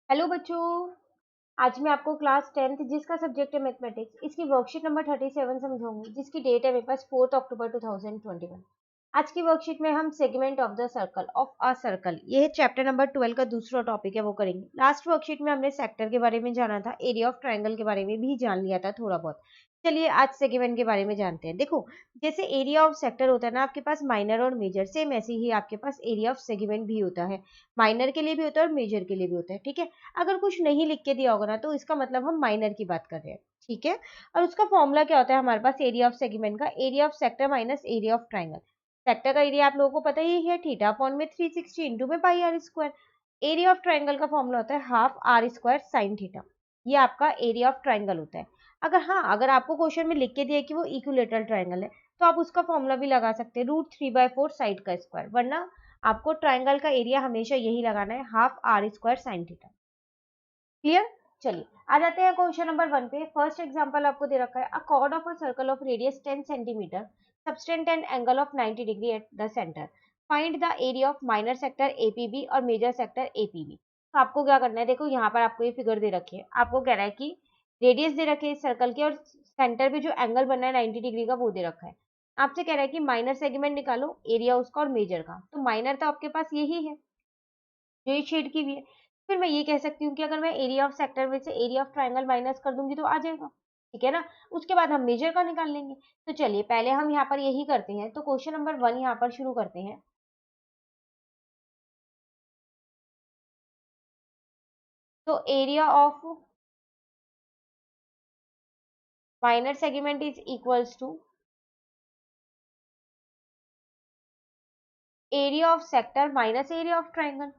Hello बच्चों। आज मैं आपको क्लास 10th जिसका सब्जेक्ट है मैथमेटिक्स इसकी वर्कशीट नंबर 37 समझाऊंगी जिसकी डेट है मेरे पास 4 अक्टूबर 2021। आज की वर्कशीट में हम segment of the circle of a circle ये है चैप्टर नंबर 12 का दूसरा टॉपिक है वो करेंगे। लास्ट वर्कशीट में हमने सेक्टर के बारे में जाना था, एरिया ऑफ ट्राइंगल के बारे में भी जान लिया था थोड़ा बहुत। चलिए आज सेगमेंट के बारे में जानते हैं। देखो, जैसे एरिया ऑफ सेक्टर होता है ना आपके पास माइनर और मेजर, सेम ऐसे ही आपके पास एरिया ऑफ सेगमेंट भी होता है। माइनर के लिए भी होता है और मेजर के लिए भी होता है, ठीक है। अगर कुछ नहीं लिख के दिया होगा ना तो इसका मतलब हम माइनर की बात कर रहे हैं, ठीक है। और उसका फॉर्मूला क्या होता है हमारे पास एरिया ऑफ सेगमेंट का, area of sector minus area of triangle. Sector का एरिया आप लोगों को पता ही है, थीटा अपॉन में 360 इंटू में pi are square. Area of triangle का फॉर्मूला होता है half are square sine theta. ये आपका एरिया ऑफ ट्राइंगल होता है। अगर आपको क्वेश्चन में लिख के दिया है कि वो इक्विलेटरल ट्राइंगल है तो आप उसका फॉर्मूला भी लगा सकते हैं, √3/4 साइड का स्क्वायर। वरना आपको ट्राइंगल का एरिया हमेशा यही लगाना है, half are square sine theta. Clear. चलिए आ जाते हैं क्वेश्चन नंबर 1 पे। फर्स्ट एग्जांपल आपको दे रखा है, अ cord of a circle of radius 10 centimetre subtend an angle of 90 degree at the centre, find the area of minor sector APB और major sector APB. तो आपको क्या करना है, देखो यहाँ पर आपको ये फिगर दे रखी है, आपको कह रहा है कि रेडियस दे रखी है इस सर्कल की और सेंटर पे जो एंगल बना है 90 डिग्री का वो दे रखा है। आपसे कह रहा है कि माइनर सेगमेंट निकालो, एरिया उसका और मेजर का। तो माइनर तो आपके पास यही है जो ये शेड की हुई है। फिर मैं ये कह सकती हूँ कि अगर मैं एरिया ऑफ सेक्टर में से एरिया ऑफ ट्राइंगल माइनस कर दूंगी तो आ जाएगा, ठीक है ना। उसके बाद हम मेजर का निकाल लेंगे। तो चलिए पहले हम यहाँ पर यही करते हैं। तो क्वेश्चन नंबर 1 यहाँ पर शुरू करते हैं। तो area of minor segment is equals to area of sector minus area of triangle,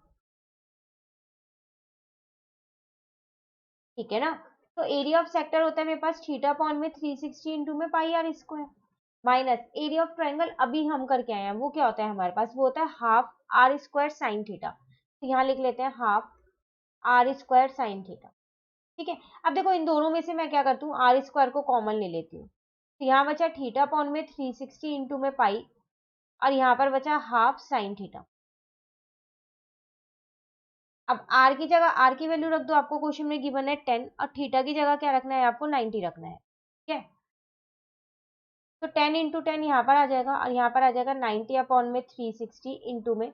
ठीक है ना। तो एरिया ऑफ सेक्टर होता है मेरे पास थीटा अपॉन में 360 इंटू में pi are square, minus area of triangle अभी हम करके आए हैं वो क्या होता है हमारे पास, वो होता है half are square sine theta. तो यहाँ लिख लेते हैं half are square sine theta, ठीक है। अब देखो इन दोनों में से मैं क्या करती हूँ, आर स्क्वायर को कॉमन ले लेती हूँ। तो यहाँ बचा थीटा अपॉन में 360 इंटू में पाई और यहाँ पर बचा हाफ साइन थीटा। अब आर की जगह आर की वैल्यू रख दो, आपको क्वेश्चन में गिवन है 10 और थीटा की जगह क्या रखना है आपको 90 रखना है, ठीक है। तो 10 इंटू 10 यहाँ पर आ जाएगा और यहाँ पर आ जाएगा 90 अपॉन में 360 इंटू में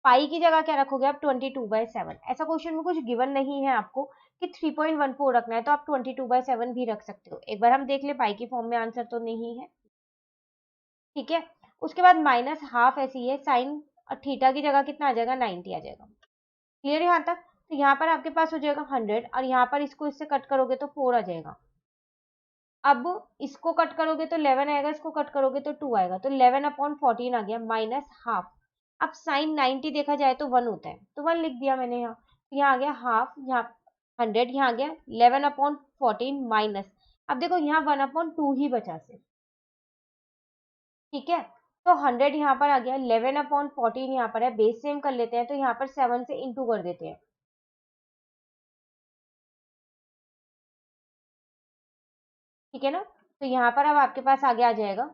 पाई की जगह क्या रखोगे आप 22/7। ऐसा क्वेश्चन में कुछ गिवन नहीं है आपको कि 3.14 रखना है तो आप 22/7 भी रख सकते हो। एक बार हम देख ले पाई की फॉर्म में आंसर तो नहीं है, ठीक है। उसके बाद माइनस हाफ ऐसी है साइन और थीटा की जगह कितना आ जाएगा 90 आ जाएगा। क्लियर यहाँ तक। तो यहाँ पर आपके पास हो जाएगा 100 और यहाँ पर इसको इससे कट करोगे तो 4 आ जाएगा। अब इसको कट करोगे तो 11 आएगा, इसको कट करोगे तो 2 आएगा। तो 11/14 आ गया माइनस हाफ। अब साइन 90 देखा जाए तो 1 होता है तो 1 लिख दिया मैंने यहाँ। यहाँ आ गया हाफ, यहाँ 100, यहाँ आ गया 11/14 माइनस। अब देखो यहाँ 1/2 ही बचा सिर्फ, ठीक है। तो 100 यहाँ पर आ गया, 11/14 यहाँ पर है, बेस सेम कर लेते हैं तो यहाँ पर 7 से इंटू कर देते हैं, ठीक है ना। तो यहाँ पर अब आपके पास आगे आ जाएगा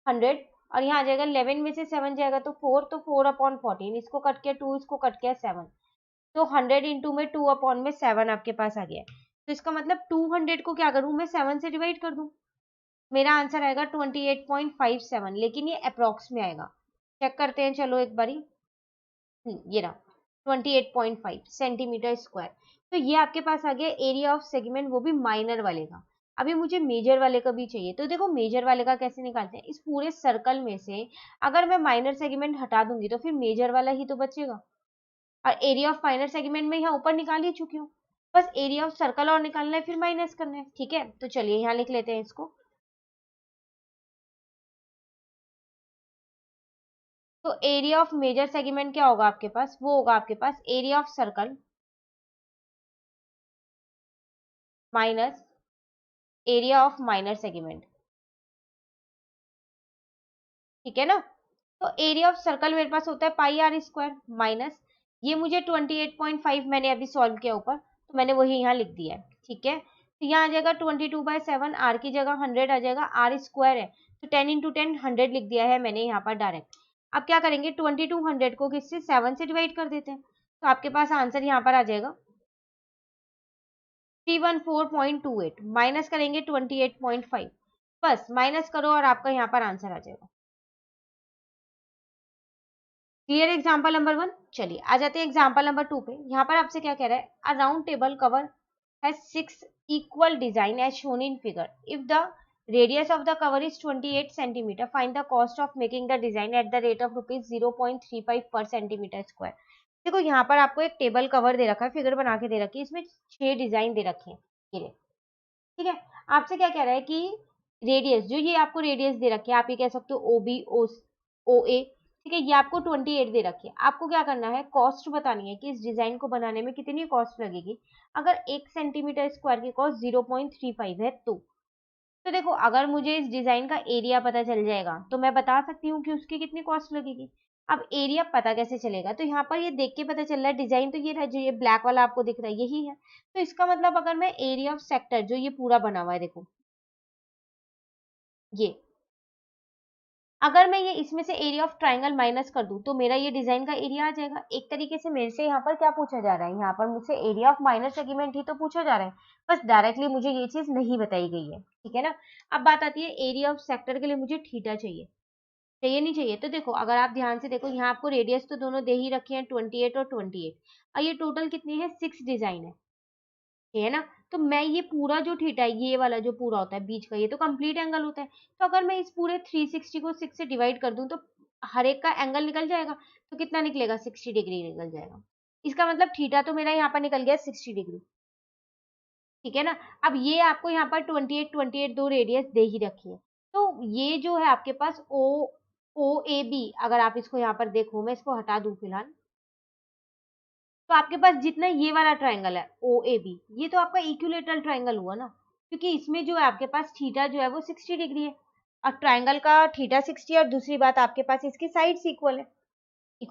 100 और यहाँ आ जाएगा 11 में से 7 जाएगा तो 4, तो 4/14, इसको कट किया 2, इसको कट किया 7। तो 100 इंटू में 2/7 आपके पास आ गया है। तो इसका मतलब 200 को क्या करूं मैं 7 से डिवाइड कर दूं, मेरा आंसर आएगा 28.57, लेकिन ये अप्रोक्स में आएगा। चेक करते हैं चलो एक बारी। ये रहा 28.5 सेंटीमीटर स्क्वायर। तो ये आपके पास आ गया एरिया ऑफ सेगमेंट, वो भी माइनर वाले का। अभी मुझे मेजर वाले का भी चाहिए। तो देखो मेजर वाले का कैसे निकालते हैं, इस पूरे सर्कल में से अगर मैं माइनर सेगमेंट हटा दूंगी तो फिर मेजर वाला ही तो बचेगा। और एरिया ऑफ माइनर सेगमेंट में यहाँ ऊपर निकाल ही चुकी हूँ, बस एरिया ऑफ सर्कल और निकालना है फिर माइनस करना है, ठीक है। तो चलिए यहाँ लिख लेते हैं इसको। तो एरिया ऑफ मेजर सेगमेंट क्या होगा आपके पास, वो होगा आपके पास area of circle minus area of minor segment, ठीक है ना। तो एरिया ऑफ सर्कल मेरे पास होता है पाई आर स्क्वायर माइनस, ये मुझे 28.5 मैंने अभी सॉल्व किया ऊपर तो मैंने वही यहाँ लिख दिया है, ठीक है। तो यहाँ आ जाएगा 22/7, आर की जगह 100 आ जाएगा, आर स्क्वायर है तो 10 इंटू 10 100 लिख दिया है मैंने यहाँ पर डायरेक्ट। अब क्या करेंगे 2200 को किससे 7 से डिवाइड कर देते हैं तो आपके पास आंसर यहाँ पर आ जाएगा 314.28 माइनस करेंगे 28.5, बस माइनस करो और आपका यहाँ पर आंसर आ जाएगा। Clear example number 1। चलिए आ जाते हैं एग्जाम्पल नंबर 2 पे। यहाँ पर आपसे क्या कह रहा है, अ round table cover has 6 equal design as shown in figure. If the radius of the cover is 28 centimeter, find the cost of making the design at the rate of rupees 0.35 per centimeter square. देखो यहाँ पर आपको एक table cover दे रखा है, figure बना के दे रखी है, इसमें 6 डिजाइन दे रखे हैं ये, ठीक है। आपसे क्या कह रहा है कि रेडियस, जो ये आपको रेडियस दे रखी है, आप ये कह सकते हो ओ बी ओ ए, ठीक है, ये आपको 28 दे रखी है। आपको क्या करना है, कॉस्ट बतानी है कि इस डिजाइन को बनाने में कितनी कॉस्ट लगेगी। अगर 1 सेंटीमीटर स्क्वायर की कॉस्ट 0.35 है तो देखो अगर मुझे इस डिजाइन का एरिया पता चल जाएगा तो मैं बता सकती हूँ कि उसकी कितनी कॉस्ट लगेगी। अब एरिया पता कैसे चलेगा, तो यहाँ पर ये देख के पता चल रहा है, डिजाइन तो ये रहा, जो ये ब्लैक वाला आपको दिख रहा है यही है। तो इसका मतलब अगर मैं एरिया ऑफ सेक्टर, जो ये पूरा बना हुआ है देखो ये, अगर मैं ये इसमें से एरिया ऑफ ट्राइंगल माइनस कर दूं तो मेरा ये डिजाइन का एरिया आ जाएगा। एक तरीके से मेरे से यहाँ पर क्या पूछा जा रहा है, यहाँ पर मुझसे एरिया ऑफ माइनर सेगमेंट ही तो पूछा जा रहा है, बस डायरेक्टली मुझे ये चीज नहीं बताई गई है, ठीक है ना। अब बात आती है एरिया ऑफ सेक्टर के लिए मुझे थीटा चाहिए, चाहिए नहीं चाहिए। तो देखो अगर आप ध्यान से देखो, यहाँ आपको रेडियस तो दोनों दे ही रखे हैं 28 और 28, और ये टोटल कितनी है, 6 डिजाइन है ना। तो मैं ये पूरा जो थीटा है, ये वाला जो पूरा होता है बीच का, ये तो कंप्लीट एंगल होता है। तो अगर मैं इस पूरे 360 को 6 से डिवाइड कर दूं तो हर एक का एंगल निकल जाएगा। तो कितना निकलेगा, 60 डिग्री निकल जाएगा। इसका मतलब थीटा तो मेरा यहाँ पर निकल गया 60 डिग्री, ठीक है ना। अब ये आपको यहाँ पर 28 दो रेडियस दे ही रखी है। तो ये जो है आपके पास ओ ए बी, अगर आप इसको यहाँ पर देखो, मैं इसको हटा दूं फिलहाल, तो आपके पास जितना ये वाला ट्राइंगल है ओ ए बी, ये तो आपका इक्विलेटरल ट्राइंगल हुआ ना, क्योंकि इसमें जो है आपके पास थीटा जो है वो 60 डिग्री है, और ट्राइंगल का थीटा 60 है, और दूसरी बात आपके पास इसकी साइड्स इक्वल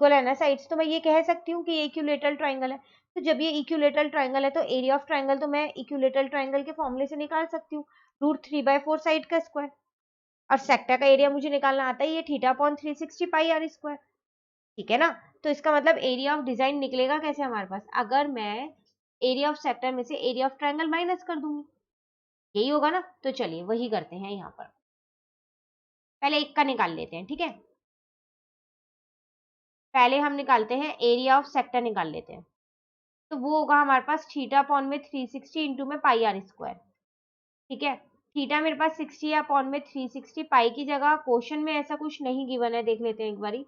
है ना साइड्स, तो मैं ये कह सकती हूँ कि ये इक्विलेटरल ट्राइंगल है। तो जब ये इक्विलेटरल ट्राइंगल है तो एरिया ऑफ ट्राइंगल तो मैं इक्विलेटरल ट्राइंगल के फॉर्मूले से निकाल सकती हूँ, √3/4 साइड का स्क्वायर, और सेक्टर का एरिया मुझे निकालना आता है, ये theta upon 360 pi are square, ठीक है ना। तो इसका मतलब एरिया ऑफ डिजाइन निकलेगा कैसे हमारे पास, अगर मैं एरिया ऑफ सेक्टर में से एरिया ऑफ ट्रायंगल माइनस कर दूंगी, यही होगा ना। तो चलिए वही करते हैं, यहाँ पर पहले एक का निकाल लेते हैं, ठीक है। पहले हम निकालते हैं एरिया ऑफ सेक्टर, निकाल लेते हैं। तो वो होगा हमारे पास थीटा अपॉन में 360 इंटू में पाई आर स्क्वायर, ठीक है। थीटा मेरे पास 60 है, अपॉन में 360, पाई की जगह क्वेश्चन में ऐसा कुछ नहीं गिवन है, देख लेते हैं एक बारी,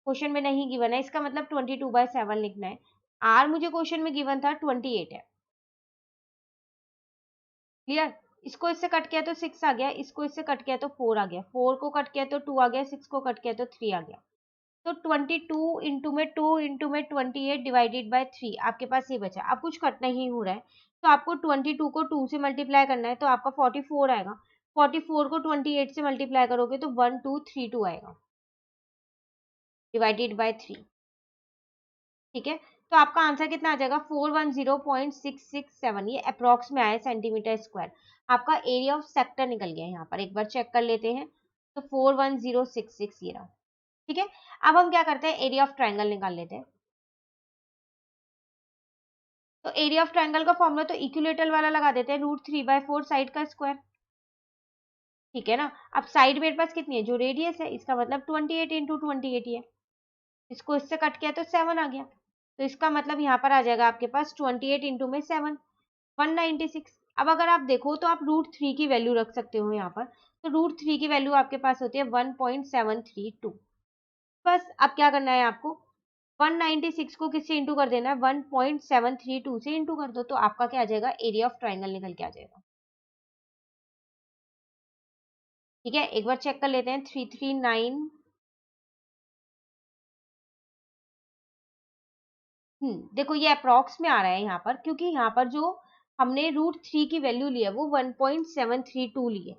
क्वेश्चन में नहीं गिवन है, इसका मतलब 22/7 लिखना है। आर मुझे क्वेश्चन में गिवन था 28 है, क्लियर। इसको इससे कट किया तो 6 आ गया, इसको इससे कट किया तो 4 आ गया, 4 को कट किया तो 2 आ गया, 6 को कट किया तो 3 आ गया। तो 22 इंटू में 28 डिवाइडेड बाय 3 आपके पास ये बचा। अब कुछ कट नहीं हो रहा है, तो आपको 22 को 2 से मल्टीप्लाई करना है, तो आपका 44 आएगा। 44 को 28 से मल्टीप्लाई करोगे तो 1232 आएगा डिवाइडेड बाय 3, ठीक है। तो आपका आंसर कितना आ जाएगा, 410.667, ये अप्रोक्स में आया सेंटीमीटर स्क्वायर। आपका एरिया ऑफ सेक्टर निकल गया, यहाँ पर एक बार चेक कर लेते हैं। तो 41066 ये रहा, ठीक है। अब हम क्या करते हैं, एरिया ऑफ ट्राइंगल निकाल लेते हैं। तो एरिया ऑफ ट्राइंगल का फॉर्मूला तो इक्विलेटरल वाला लगा देते हैं, √3/4 साइड का स्क्वायर, ठीक है ना। अब साइड मेरे पास कितनी है, जो रेडियस है, इसका मतलब 28 इंटू 28 ही है, इसको इससे कट किया तो 7 आ गया। तो इसका मतलब यहाँ पर आ जाएगा आपके पास 28 इंटू में 7, 196। अब अगर आप देखो तो आप √3 की वैल्यू रख सकते हो यहाँ पर, तो √3 की वैल्यू आपके पास होती है 1.732। बस अब क्या करना है आपको, 196 को किससे इंटू कर देना है, 1.732 से इंटू कर दो, तो आपका क्या आ जाएगा, एरिया ऑफ ट्राइंगल निकल के आ जाएगा, ठीक है। एक बार चेक कर लेते हैं, 339, देखो ये अप्रोक्स में आ रहा है यहाँ पर, क्योंकि यहाँ पर जो हमने √3 की वैल्यू ली है वो 1.732 ली है,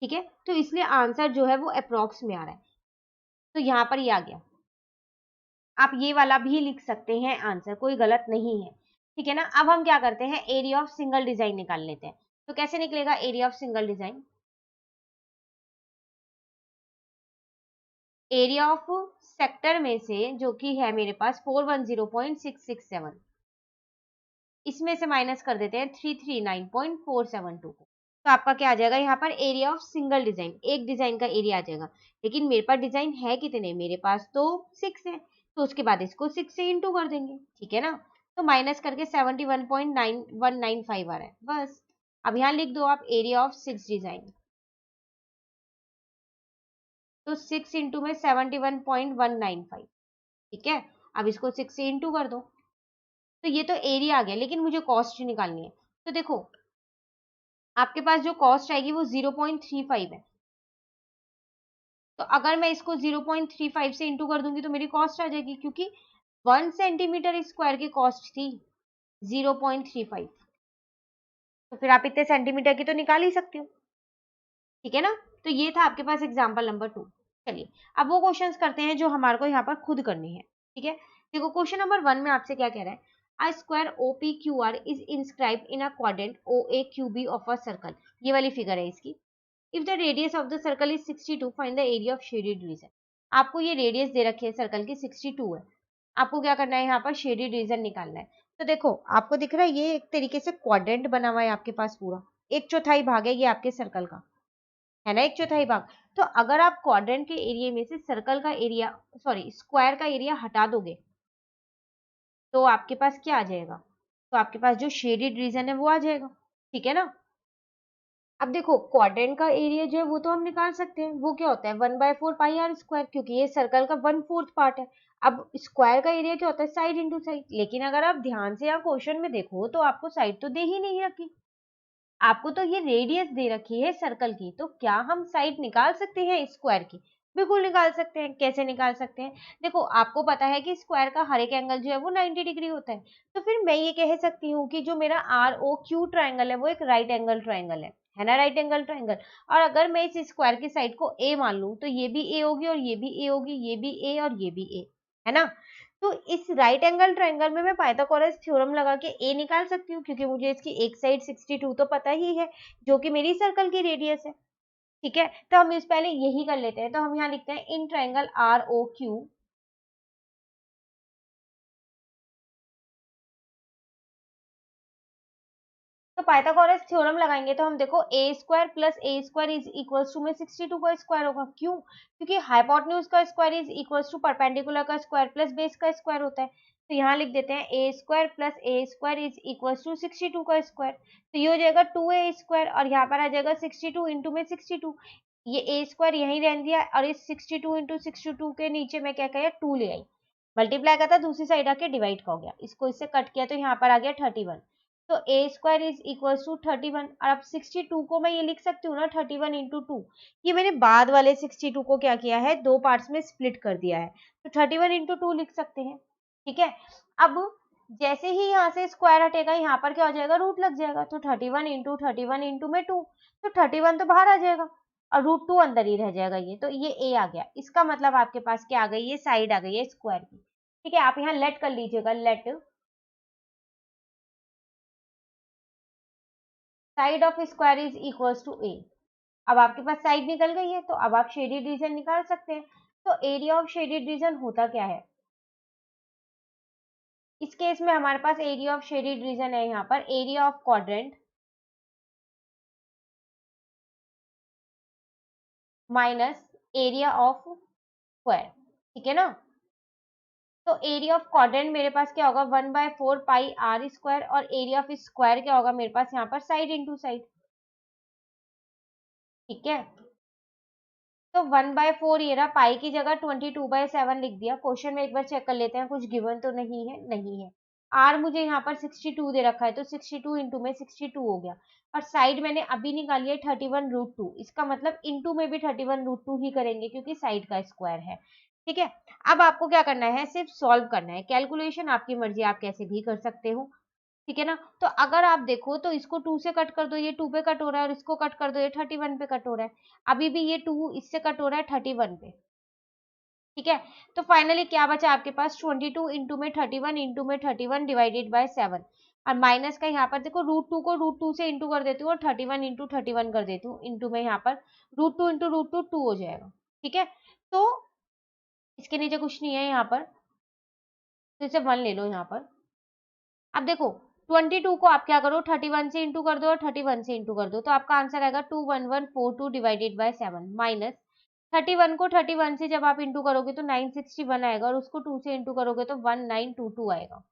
ठीक है। तो इसलिए आंसर जो है वो अप्रोक्स में आ रहा है, तो यहाँ पर ये आ गया। आप ये वाला भी लिख सकते हैं आंसर, कोई गलत नहीं है, ठीक है ना। अब हम क्या करते हैं, एरिया ऑफ सिंगल डिजाइन निकाल लेते हैं। तो कैसे निकलेगा area of single design, area of sector में से जो कि है मेरे पास 410.667, इसमें से माइनस कर देते हैं 339.472 को, तो आपका क्या आ जाएगा यहाँ पर एरिया ऑफ सिंगल डिजाइन, एक डिजाइन का एरिया आ जाएगा। लेकिन मेरे पास डिजाइन है कितने, मेरे पास तो 6 है, तो उसके बाद इसको 6 से इंटू कर देंगे, ठीक है ना। तो माइनस करके 71.9195 आ रहा है बस। अब यहाँ लिख दो आप एरिया ऑफ 6 डिजाइन, तो 6 इंटू में 71.195, ठीक है। अब इसको 6 से इंटू कर दो, तो ये तो एरिया आ गया, लेकिन मुझे कॉस्ट निकालनी है। तो देखो आपके पास जो कॉस्ट आएगी वो 0.35 है, तो अगर मैं इसको 0.35 से इंटू कर दूंगी तो मेरी कॉस्ट आ जाएगी, क्योंकि 1 सेंटीमीटर स्क्वायर की कॉस्ट थी 0.35, तो फिर आप इतने सेंटीमीटर की तो निकाल ही सकते हो, ठीक है ना। तो ये था आपके पास एग्जाम्पल नंबर 2। चलिए अब वो क्वेश्चंस करते हैं जो हमारे को यहाँ पर खुद करनी है, ठीक है। देखो क्वेश्चन नंबर 1 में आपसे क्या कह रहा है, a square OPQR is inscribed in a quadrant OAQB of a circle, ये वाली फिगर है इसकी। If the radius of the circle is 62, find the area of shaded region। आपको ये रेडियस दे रखी है सर्कल की 62 है, आपको क्या करना है यहाँ पर शेडेड रीजन निकालना है। तो देखो आपको दिख रहा है ये एक तरीके से क्वाड्रेंट बना हुआ है आपके पास, पूरा 1/4 भाग है ये आपके सर्कल का, है ना, 1/4 भाग। तो अगर आप क्वाड्रेंट के एरिया में से सर्कल का एरिया, सॉरी स्क्वायर का एरिया हटा दोगे तो आपके पास क्या आ जाएगा, तो आपके पास जो शेडेड रीजन है वो आ जाएगा, ठीक है ना। अब देखो क्वाड्रेंट का एरिया जो है वो तो हम निकाल सकते हैं, वो क्या होता है 1/4 पाई r स्क्वायर, क्योंकि ये सर्कल का 1/4 पार्ट है। अब स्क्वायर का एरिया क्या होता है साइड इंटू साइड, लेकिन अगर आप ध्यान से यहाँ क्वेश्चन में देखो तो आपको साइड तो दे ही नहीं रखी, आपको तो ये रेडियस दे रखी है सर्कल की, तो क्या हम साइड निकाल सकते हैं स्क्वायर की, बिल्कुल निकाल सकते हैं। कैसे निकाल सकते हैं, देखो आपको पता है कि स्क्वायर का हर एक एंगल जो है वो 90 डिग्री होता है, तो फिर मैं ये कह सकती हूँ कि जो मेरा ROQ ट्राइंगल है वो एक राइट एंगल ट्राइंगल है ना, राइट एंगल ट्राइंगल। और अगर मैं इस स्क्वायर की साइड को ए मान लूं तो ये भी ए होगी और ये भी ए होगी, ये भी ए और ये भी ए, है ना। तो इस राइट एंगल ट्रायंगल में मैं पाइथागोरस थ्योरम लगा के ए निकाल सकती हूँ, क्योंकि मुझे इसकी एक साइड 62 तो पता ही है, जो कि मेरी सर्कल की रेडियस है, ठीक है। तो हम इस पहले यही कर लेते हैं, तो हम यहाँ लिखते हैं इन ट्रायंगल ROQ, तो पाइथागोरस थ्योरम लगाएंगे तो हम देखो a square plus a square is equals to में 62 का स्क्वायर होगा, क्यों, क्योंकि हाइपोटेन्यूज का square is equals to perpendicular का स्क्वायर प्लस बेस का स्क्वायर होता है। तो यहाँ लिख देते हैं a square is equals to 62 का स्क्वायर, तो ये हो जाएगा 2a स्क्वायर, और यहाँ पर आ जाएगा 62 इंटू में 62, ये ए स्क्वायर यहीं रहने दिया, और इस 62 इंटू 62 के नीचे मैं क्या किया 2 ले आई, मल्टीप्लाई करता दूसरी साइड आके डिवाइड का हो गया, इसको इससे कट किया तो यहाँ पर आ गया 31, तो ए स्क्वायर इज इक्वल टू 31। और अब 62 को मैं ये लिख सकती हूँ ना 31 इंटू 2, ये मैंने बाद वाले 62 को क्या किया है दो पार्ट्स में स्प्लिट कर दिया है, तो 31 इंटू 2 लिख सकते हैं, ठीक है। अब जैसे ही यहाँ से स्क्वायर हटेगा यहाँ पर क्या हो जाएगा रूट लग जाएगा, तो 31 इंटू में 2, तो 31 तो बाहर आ जाएगा और √2 अंदर ही रह जाएगा, ये तो ये ए आ गया, इसका मतलब आपके पास क्या आ गई, ये साइड आ गई है स्क्वायर की, ठीक है। आप यहाँ लेट कर लीजिएगा, let side of square is equals to a. अब आपके पास साइड निकल गई है, तो अब आप शेडेड रीजन निकाल सकते हैं। तो एरिया ऑफ शेडेड रीजन होता क्या है, इस केस में हमारे पास एरिया ऑफ शेडेड रीजन है यहाँ पर area of quadrant minus area of square, ठीक है ना। तो एरिया ऑफ क्वाड्रेंट मेरे पास क्या होगा 1/4 पाई r स्क्वायर, और एरिया ऑफ स्क्वायर क्या होगा मेरे पास यहाँ पर साइड इंटू साइड, ठीक है। तो 1/4 ये रहा, पाई की जगह 22/7 लिख दिया। क्वेश्चन में एक बार चेक कर लेते हैं कुछ गिवन तो नहीं है, नहीं है। आर मुझे यहाँ पर 62 दे रखा है, तो 62 इंटू में 62 हो गया, और साइड मैंने अभी निकाली है 31√2, इसका मतलब इंटू में भी 31√2 ही करेंगे क्योंकि साइड का स्क्वायर है, ठीक है। अब आपको क्या करना है, सिर्फ सॉल्व करना है, कैलकुलेशन आपकी मर्जी, आप कैसे भी कर सकते हो, ठीक है ना। तो अगर आप देखो तो इसको 2 से कट कर दो, ये 2 पे कट हो रहा है, और इसको कट कर दो ये 31 पे कट हो रहा है, अभी भी ये 2 इससे कट हो रहा है 31 पे, ठीक है। तो फाइनली क्या बचा आपके पास 22 इंटू में 31 इंटू में 31 डिवाइडेड बाय 7, और माइनस का यहाँ पर देखो √2 को √2 से इंटू कर देती हूँ और 31 इंटू 31 कर देती हूँ, इंटू में यहाँ पर √2 इंटू √2 2 हो जाएगा, ठीक है। तो इसके नीचे कुछ नहीं है यहाँ पर, तो इसे 1 ले लो यहाँ पर। अब देखो 22 को आप क्या करो 31 से इंटू कर दो और 31 से इंटू कर दो, तो आपका आंसर आएगा 21142 डिवाइडेड बाय 7 माइनस 31 को 31 से जब आप इंटू करोगे तो 961 आएगा और उसको 2 से इंटू करोगे तो 1922 आएगा।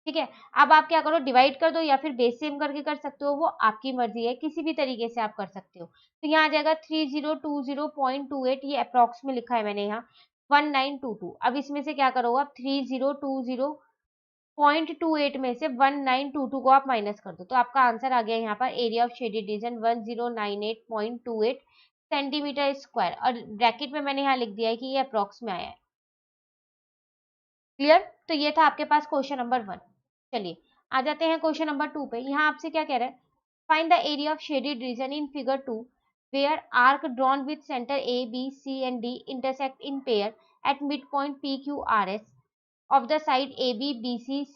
ठीक है, अब आप क्या करो डिवाइड कर दो या फिर बेस सेम करके कर सकते हो, वो आपकी मर्जी है, किसी भी तरीके से आप कर सकते हो। तो यहाँ आ जाएगा 3020.28, ये अप्रॉक्स में लिखा है मैंने यहाँ 1922। अब इसमें से क्या करोगे आप 3020.28 में से 1922 को आप माइनस कर दो, तो आपका आंसर आ गया यहाँ पर area of shaded reason 1098.28 centimetre square, और ब्रैकेट में मैंने यहाँ लिख दिया है कि ये अप्रॉक्स में आया है। क्लियर? तो ये था आपके पास क्वेश्चन नंबर 1। चलिए आ जाते हैं क्वेश्चन नंबर 2 पे। यहाँ आपसे क्या कह रहा है, find the area of shaded region in figure 2 where arc drawn with centre A B C and D intersect in pair at mid point P Q R S of the side AB, BC,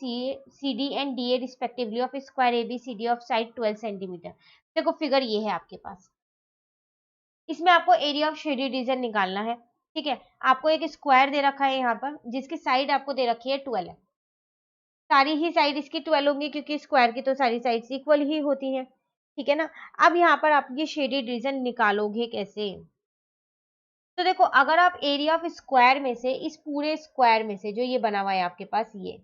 CD and DA respectively of square ABCD of side 12 cm। देखो figure ये है आपके पास, इसमें आपको area of shaded reason निकालना है। ठीक है, आपको एक स्क्वायर दे रखा है यहाँ पर जिसकी साइड आपको दे रखी है 12 है, सारी ही साइड इसकी 12 होंगी क्योंकि स्क्वायर की तो सारी साइड्स इक्वल ही होती हैं। ठीक है ना, अब यहाँ पर आप ये शेडेड रीजन निकालोगे कैसे? तो देखो अगर आप एरिया ऑफ स्क्वायर में से इस पूरे स्क्वायर में से जो ये बना हुआ है आपके पास, ये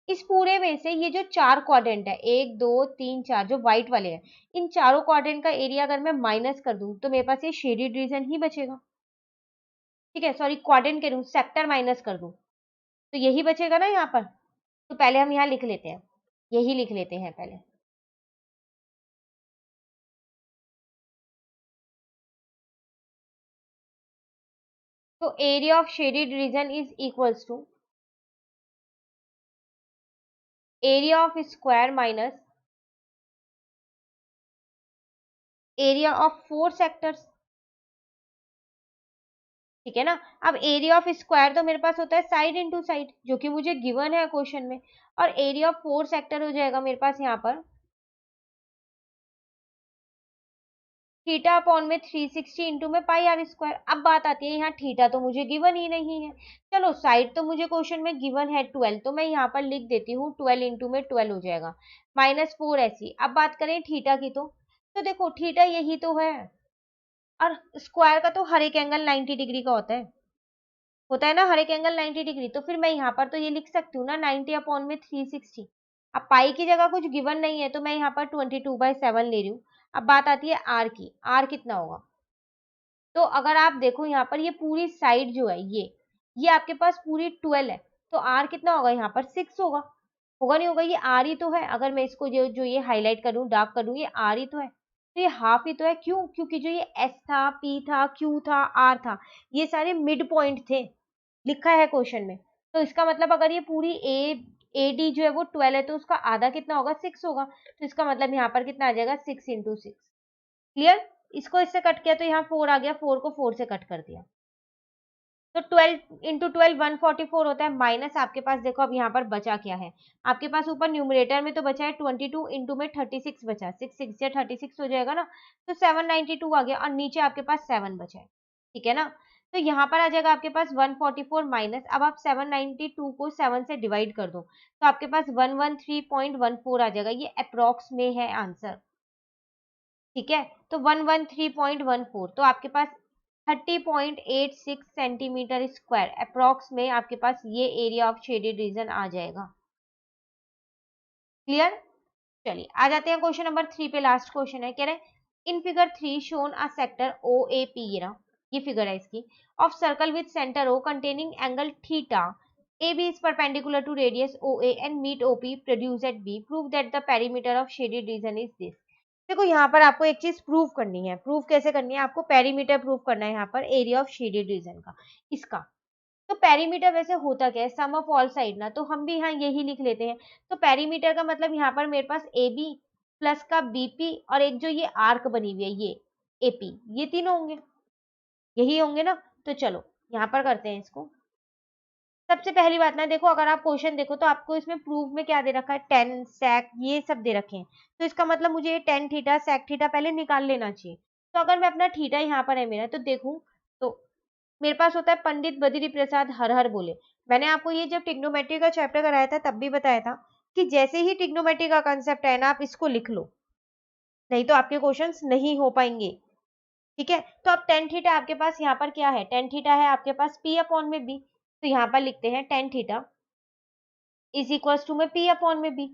इस पूरे में से ये जो चार क्वाड्रेंट है 1 2 3 4 जो व्हाइट वाले हैं, इन चारों क्वाड्रेंट का एरिया अगर मैं माइनस कर दूं तो मेरे पास ये शेडेड रीजन ही बचेगा। ठीक है, सॉरी क्वाड्रेंट के रूप सेक्टर माइनस कर दूं तो यही बचेगा ना यहाँ पर। तो पहले हम यहाँ लिख लेते हैं, यही लिख लेते हैं पहले। तो area of shaded region is equals to area of square minus area of 4 sectors. ठीक है ना, अब एरिया ऑफ स्क्वायर तो मेरे पास होता है साइड इनटू साइड जो कि मुझे गिवन है क्वेश्चन में, और एरिया ऑफ 4 सेक्टर हो जाएगा मेरे पास यहाँ पर थीटा अपॉन में 360 इंटू में पाई आर स्क्वायर। अब बात आती है यहाँ थीटा तो मुझे गिवन ही नहीं है, चलो साइड तो मुझे क्वेश्चन में गिवन है 12, तो मैं यहाँ पर लिख देती हूँ 12 इंटू में 12 हो जाएगा माइनस 4 ऐसी। अब बात करें थीटा की तो देखो थीटा यही तो है, और स्क्वायर का तो हर एक एंगल 90 डिग्री का होता है ना, हर एक एंगल 90 डिग्री। तो फिर मैं यहाँ पर तो ये लिख सकती हूँ ना 90 अपॉन में 360। अब पाई की जगह कुछ गिवन नहीं है तो मैं यहाँ पर 22/7 ले रही हूँ। अब बात आती है आर की, आर कितना होगा? तो अगर आप देखो यहाँ पर ये पूरी साइड जो है ये आपके पास पूरी 12 है, तो आर कितना होगा यहाँ पर 6 होगा। होगा नहीं होगा? ये आर ही तो है, अगर मैं इसको जो ये हाईलाइट करूँ डार्क करूँ ये आर ही तो है, तो ये हाफ ही तो है। क्यों? क्योंकि जो ये एस था पी था क्यू था आर था ये सारे मिड पॉइंट थे, लिखा है क्वेश्चन में। तो इसका मतलब अगर ये पूरी ए डी जो है वो 12 है तो उसका आधा कितना होगा? 6 होगा। तो इसका मतलब यहाँ पर कितना आ जाएगा? 6 इंटू 6। क्लियर? इसको इससे कट किया तो यहाँ 4 आ गया, 4 को 4 से कट कर दिया तो 12 इंटू 12 144 होता है। माइनस आपके पास देखो अब यहाँ पर बचा क्या है आपके पास, ऊपर न्यूमरेटर में तो बचा है 22 इंटू में 36 बचा, 6 6 या 36 हो जाएगा ना, तो 792 आ गया, और नीचे आपके पास 7 बचा है। ठीक है ना, तो यहाँ पर आ जाएगा आपके पास 144 माइनस, अब आप 792 को 7 से डिवाइड कर दो तो आपके पास 113.14 आ जाएगा, ये अप्रॉक्स में है आंसर। ठीक है, तो 113.14 तो आपके पास 30.86 सेंटीमीटर स्क्वायर अप्रॉक्स में आपके पास ये एरिया ऑफ शेडेड रीजन आ जाएगा। क्लियर? चलिए आ जाते हैं क्वेश्चन नंबर 3 पे, लास्ट क्वेश्चन है। कह रहे in figure 3 shown a sector O A P, ये फिगर है इसकी, of circle with centre O containing angle theta A B is perpendicular to radius O A and meet O P produce at B, prove that the perimeter of shaded region is this. देखो यहाँ पर आपको एक चीज prove करनी है, prove कैसे करनी है? आपको पेरीमीटर प्रूव करना है यहाँ पर एरिया ऑफ शेडेड रीजन का, इसका। तो पेरीमीटर वैसे होता क्या है? सम ऑफ ऑल साइड ना, तो हम भी यहाँ यही लिख लेते हैं। तो पेरीमीटर का मतलब यहाँ पर मेरे पास ए बी प्लस का बीपी और एक जो ये आर्क बनी हुई है ये एपी, ये तीनों होंगे, यही होंगे ना। तो चलो यहाँ पर करते हैं इसको। सबसे पहली बात ना, देखो अगर आप क्वेश्चन देखो तो आपको इसमें प्रूफ में क्या दे रखा है? टेन सेक ये सब दे रखे हैं, तो इसका मतलब मुझे ये टेन थीटा सेक थीटा पहले निकाल लेना चाहिए। तो अगर मैं अपना थीटा यहाँ पर है मेरा तो देखूं तो मेरे पास होता है पंडित बद्री प्रसाद हर हर बोले, मैंने आपको ये जब ट्रिग्नोमेट्री का चैप्टर कराया था तब भी बताया था कि जैसे ही ट्रिग्नोमेट्री का कांसेप्ट है ना, आप इसको लिख लो, नहीं तो आपके क्वेश्चंस नहीं हो पाएंगे। ठीक है, तो अब टेन थीटा आपके पास यहाँ पर क्या है, टेन थीटा है आपके पास पी अपॉन में बी, तो यहाँ पर लिखते हैं tan theta is equals to में पी अपॉन में बी।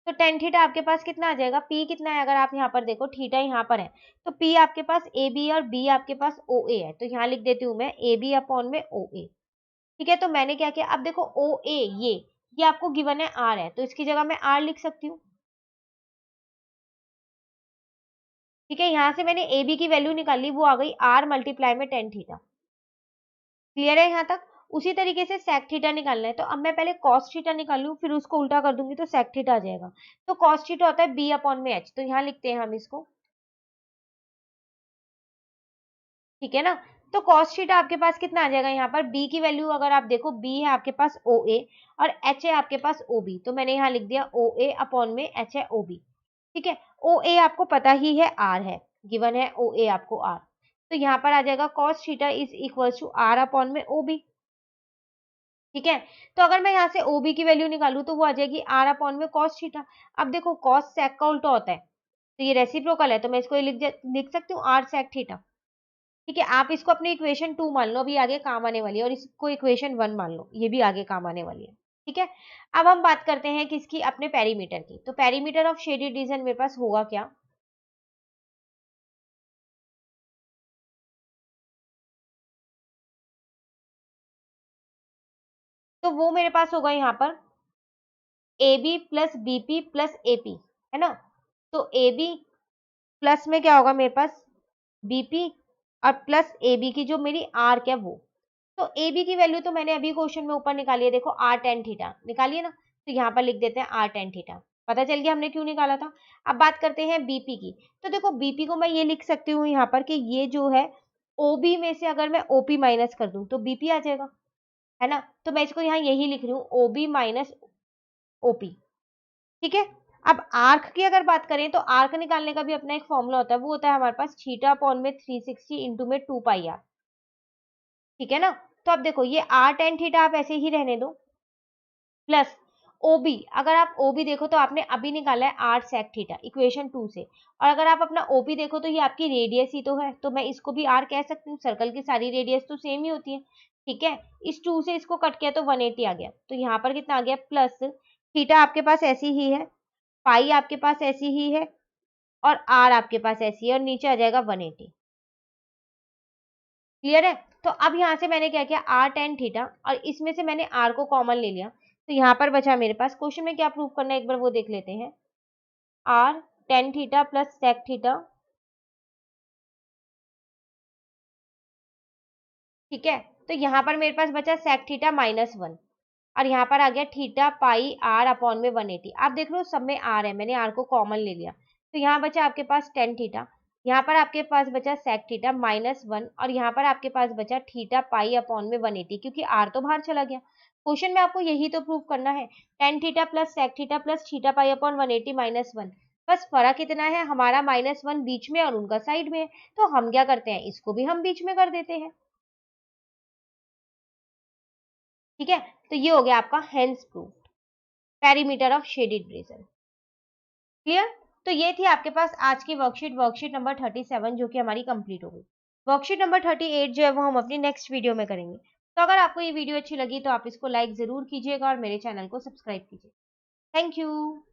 तो टेन थीटा आपके पास कितना आ जाएगा, पी कितना है, अगर आप यहाँ पर देखो थीटा यहाँ पर है, तो पी आपके पास ए बी और बी आपके पास ओ ए है, तो यहाँ लिख देती हूँ मैं ए बी अपॉन में ओ ए। ठीक है, तो मैंने क्या किया, अब देखो ओ ए ये आपको गिवन है आर है, तो इसकी जगह मैं आर लिख सकती हूँ। ठीक है, यहाँ से मैंने ए बी की वैल्यू निकाली, वो आ गई आर मल्टीप्लाई में टेन थीटा। क्लियर है यहाँ तक। उसी तरीके से सेक थीटा निकालना है, तो अब मैं पहले कॉस थीटा निकाल लूँ, फिर उसको उल्टा कर दूंगी तो सेक थीटा आ जाएगा। तो कॉस थीटा होता है बी अपॉन में एच, तो यहाँ लिखते हैं हम इसको। ठीक है ना, तो कॉस थीटा आपके पास कितना आ जाएगा, यहाँ पर बी की वैल्यू अगर आप देखो, बी है आपके पास ओ ए और एच है आपके पास ओ बी, तो मैंने यहाँ लिख दिया ओ ए अपॉन में एच है ओ बी। ठीक है, ओ ए आपको पता ही है आर है, गिवन है ओ ए आपको आर, तो यहाँ पर आ जाएगा cos theta is equal to R upon में ओ बी। ठीक है, तो अगर मैं यहाँ से OB की वैल्यू निकालूं तो वो आ जाएगी आर अपॉन में कॉस थीटा। अब देखो कॉस सेक का उल्टा होता है, तो ये रेसिप्रोकल है, तो मैं इसको लिख सकती हूँ आर सेक थीटा। ठीक है, आप इसको अपनी इक्वेशन 2 मान लो, अभी आगे काम आने वाली है, और इसको इक्वेशन 1 मान लो, ये भी आगे काम आने वाली है। ठीक है, अब हम बात करते हैं किसकी, अपने पेरीमीटर की। तो पेरीमीटर ऑफ शेडेड रीजन मेरे पास होगा क्या, तो वो मेरे पास होगा यहाँ पर A B plus B P plus A P, है ना। तो ए बी प्लस में क्या होगा मेरे पास, बीपी और प्लस ए बी की जो मेरी आर क्या वो, तो ए बी की वैल्यू तो मैंने अभी क्वेश्चन में ऊपर निकाली है, देखो आर टेन थीटा निकालिए ना, तो यहाँ पर लिख देते हैं आर टेन थीटा, पता चल गया हमने क्यों निकाला था। अब बात करते हैं बीपी की, तो देखो बीपी को मैं ये लिख सकती हूँ यहाँ पर कि ये जो है ओबी में से अगर मैं ओपी माइनस कर दूं तो बीपी आ जाएगा, है ना, तो मैं इसको यहाँ यही लिख रही हूँ ओबी माइनस ओपी। ठीक है, अब आर्क की अगर बात करें तो आर्क निकालने का भी अपना एक फॉर्मूला होता है, वो होता है हमारे पास थीटा अपॉन में 360 इंटू में 2 पाई आर। ठीक है ना, तो अब देखो ये आर टेन थीटा आप ऐसे ही रहने दो, प्लस ओबी, अगर आप ओबी देखो तो आपने अभी निकाला है आर सेक थीटा इक्वेशन 2 से, और अगर आप अपना ओपी देखो तो ये आपकी रेडियस ही तो है, तो मैं इसको भी आर कह सकती हूँ, सर्कल की सारी रेडियस तो सेम ही होती है। ठीक है, इस 2 से इसको कट किया तो 180 आ गया, तो यहाँ पर कितना आ गया, प्लस थीटा आपके पास ऐसी ही है, पाई आपके पास ऐसी ही है, और आर आपके पास ऐसी है, और नीचे आ जाएगा 180। क्लियर है, तो अब यहाँ से मैंने क्या किया, आर टेन थीटा और इसमें से मैंने आर को कॉमन ले लिया, तो यहाँ पर बचा मेरे पास, क्वेश्चन में क्या प्रूव करना है एक बार वो देख लेते हैं, R tan theta plus sec theta. ठीक है, तो यहाँ पर मेरे पास बचा सेक थीटा माइनस वन, और यहाँ पर आ गया थीटा पाई आर अपॉन में 180। आप देख लो सब में आर है, मैंने आर को कॉमन ले लिया, तो यहाँ बचा आपके पास टेन थीटा, यहाँ पर आपके पास बचा सेक थीटा माइनस वन, और यहाँ पर आपके पास बचा थीटा पाई अपॉन में 180, क्योंकि आर तो बाहर चला गया। क्वेश्चन में आपको यही तो प्रूव करना है, tan theta plus sec theta plus theta pi upon 180 minus one, बस फर्क इतना है, हमारा माइनस वन बीच में और उनका साइड में है, तो हम क्या करते हैं, इसको भी हम बीच में कर देते हैं। ठीक है, तो ये हो गया आपका hence proof, perimeter of shaded reason. Clear, तो ये थी आपके पास आज की वर्कशीट, वर्कशीट नंबर 37 जो कि हमारी कंप्लीट हो गई। वर्कशीट नंबर 38 जो है वो हम अपनी नेक्स्ट वीडियो में करेंगे। तो अगर आपको ये वीडियो अच्छी लगी तो आप इसको लाइक जरूर कीजिएगा और मेरे चैनल को सब्सक्राइब कीजिए। Thank you.